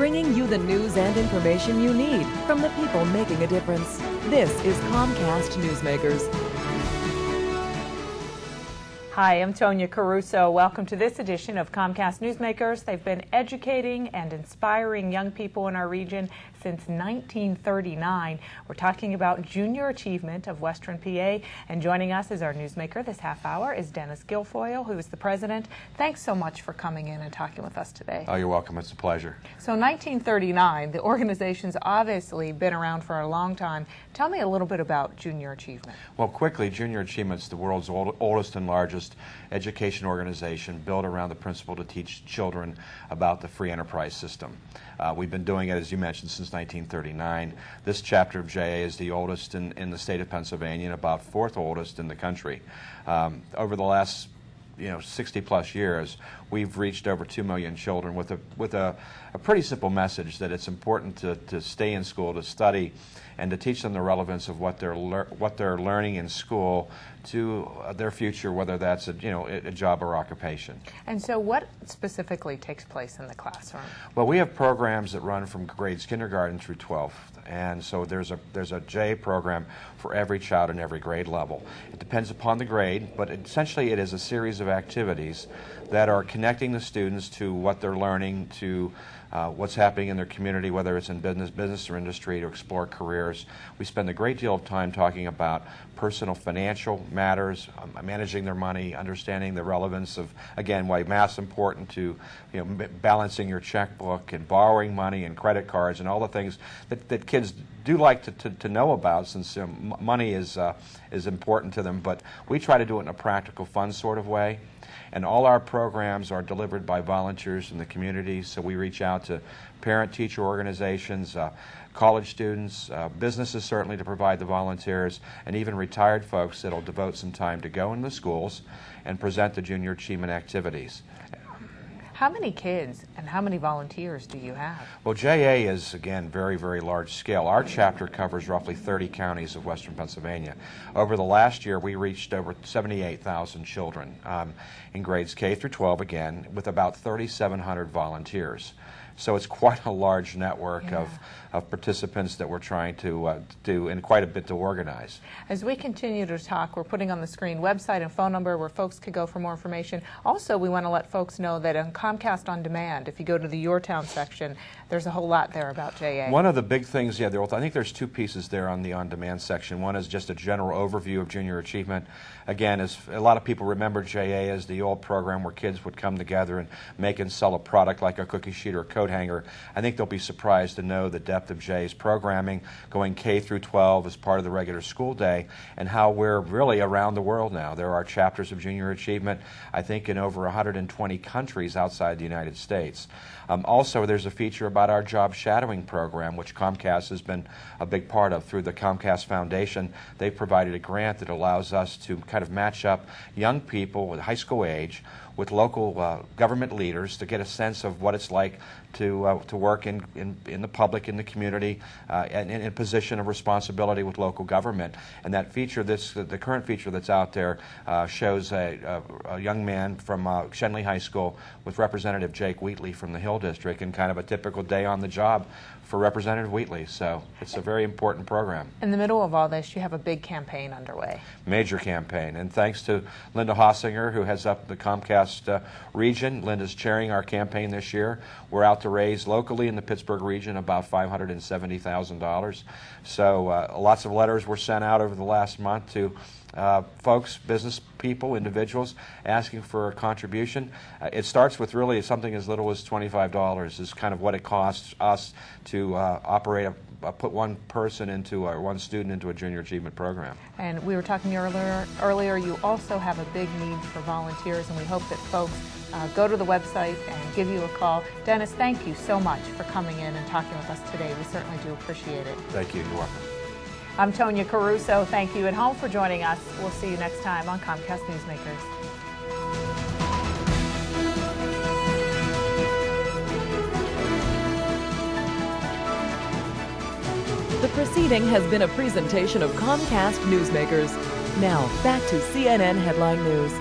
bringing you the news and information you need from the people making a difference. This is Comcast Newsmakers. Hi, I'm Tonya Caruso. Welcome to this edition of Comcast Newsmakers. They've been educating and inspiring young people in our region since 1939. We're talking about junior achievement of Western PA, and joining us as our newsmaker this half hour is Dennis Gilfoyle, who is the president. Thanks so much for coming in and talking with us today. Oh, you're welcome. It's a pleasure. So 1939, the organization's obviously been around for a long time. Tell me a little bit about junior achievement. Well, quickly, Junior Achievement's the world's oldest and largest education organization built around the principle to teach children about the free enterprise system. We've been doing it, as you mentioned, since 1939. This chapter of JA is the oldest in the state of Pennsylvania and about fourth oldest in the country. Over the last 60-plus years, we've reached over 2 million children with a pretty simple message that it's important to stay in school, to study, and to teach them the relevance of what they're learning in school to their future, whether that's a job or occupation. And so what specifically takes place in the classroom? Well, we have programs that run from grades kindergarten through 12th, and so there's a JA program for every child in every grade level. It depends upon the grade, but essentially it is a series of activities that are connecting the students to what they're learning, to what's happening in their community, whether it's in business or industry, to explore careers. We spend a great deal of time talking about personal financial matters, managing their money, understanding the relevance of, again, why math's important, to balancing your checkbook and borrowing money and credit cards and all the things that kids do like to know about, since money is important to them. But we try to do it in a practical, fun sort of way. And all our programs are delivered by volunteers in the community, so we reach out to parent-teacher organizations, college students, businesses certainly to provide the volunteers, and even retired folks that will devote some time to go into the schools and present the junior achievement activities. How many kids and how many volunteers do you have? Well, JA is, again, very, very large scale. Our chapter covers roughly 30 counties of western Pennsylvania. Over the last year, we reached over 78,000 children in grades K through 12, again, with about 3,700 volunteers. So it's quite a large network of participants that we're trying to do, and quite a bit to organize. As we continue to talk, we're putting on the screen website and phone number where folks could go for more information. Also, we want to let folks know that on Comcast On Demand, if you go to the Your Town section, there's a whole lot there about JA. One of the big things, I think there's two pieces there on the On Demand section. One is just a general overview of junior achievement. Again, as a lot of people remember JA as the old program where kids would come together and make and sell a product like a cookie sheet or a coat hanger. I think they'll be surprised to know the depth of JA's programming, going K through 12 as part of the regular school day, and how we're really around the world now. There are chapters of junior achievement, I think, in over 120 countries outside the United States. Also, there's a feature about our job shadowing program, which Comcast has been a big part of. Through the Comcast Foundation, they've provided a grant that allows us to kind of match up young people with high school age with local government leaders to get a sense of what it's like to work in the public, in the community, and in a position of responsibility with local government. And that feature, the current feature that's out there, shows a young man from Shenley High School with Representative Jake Wheatley from the Hill District, and kind of a typical day on the job for Representative Wheatley. So it's a very important program. In the middle of all this, you have a big campaign underway. Major campaign. And thanks to Linda Hossinger, who heads up the Comcast region. Linda's chairing our campaign this year. We're out to raise locally in the Pittsburgh region about $570,000. So lots of letters were sent out over the last month to folks, business people, individuals asking for a contribution. It starts with really something as little as $25 is kind of what it costs us to operate put one person into, or one student into a junior achievement program. And we were talking earlier, you also have a big need for volunteers, and we hope that folks go to the website and give you a call. Dennis, thank you so much for coming in and talking with us today. We certainly do appreciate it. Thank you. You're welcome. I'm Tonya Caruso. Thank you at home for joining us. We'll see you next time on Comcast Newsmakers. The proceeding has been a presentation of Comcast Newsmakers. Now, back to CNN Headline News.